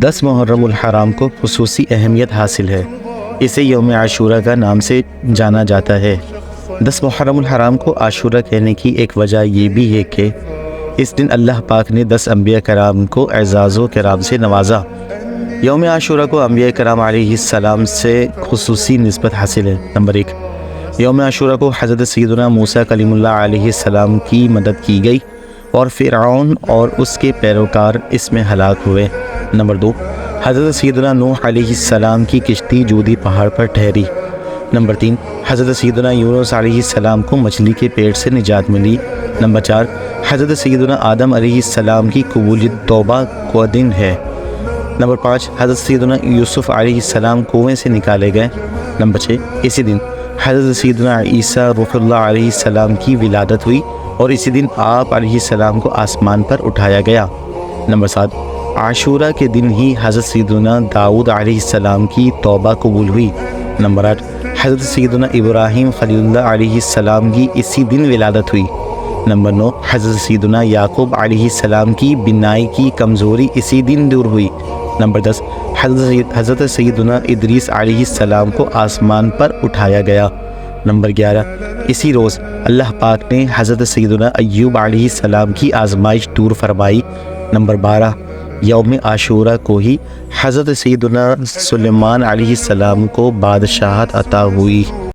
10 محرم الحرام کو خصوصی اہمیت حاصل ہے، اسے یوم عاشورہ کا نام سے جانا جاتا ہے۔ 10 محرم الحرام کو عاشورہ کہنے کی ایک وجہ یہ بھی ہے کہ اس دن اللہ پاک نے 10 انبیاء کرام کو اعزاز و کرام سے نوازا۔ یوم عاشورہ کو انبیاء کرام علیہ السلام سے خصوصی نسبت حاصل ہے۔ نمبر 1، یوم عاشورہ کو حضرت سیدنا موسیٰ کلیم اللہ علیہ السلام کی مدد کی گئی اور فرعون اور اس کے پیروکار اس میں ہلاک ہوئے۔ نمبر 2، حضرت سیدنا نوح علیہ السلام کی کشتی جودی پہاڑ پر ٹھہری۔ نمبر 3، حضرت سیدنا یونس علیہ السلام کو مچھلی کے پیٹ سے نجات ملی۔ نمبر 4، حضرت سیدنا آدم علیہ السلام کی قبولیت توبہ کا دن ہے۔ نمبر 5، حضرت سیدنا یوسف علیہ السلام کنویں سے نکالے گئے۔ نمبر 6، اسی دن حضرت سیدنا عیسیٰ روح اللہ علیہ السلام کی ولادت ہوئی اور اسی دن آپ علیہ السلام کو آسمان پر اٹھایا گیا۔ نمبر 7، عاشورہ کے دن ہی حضرت سیدنا داؤد علیہ السلام کی توبہ قبول ہوئی۔ نمبر 8، حضرت سیدنا ابراہیم خلیل اللہ علیہ السلام کی اسی دن ولادت ہوئی۔ نمبر 9، حضرت سیدنا یعقوب علیہ السلام کی بینائی کی کمزوری اسی دن دور ہوئی۔ نمبر 10، حضرت سیدنا ادریس علیہ السلام کو آسمان پر اٹھایا گیا۔ نمبر 11، اسی روز اللہ پاک نے حضرت سیدنا ایوب علیہ السلام کی آزمائش دور فرمائی۔ نمبر 12، یوم عاشورہ کو ہی حضرت سیدنا سلیمان علیہ السلام کو بادشاہت عطا ہوئی۔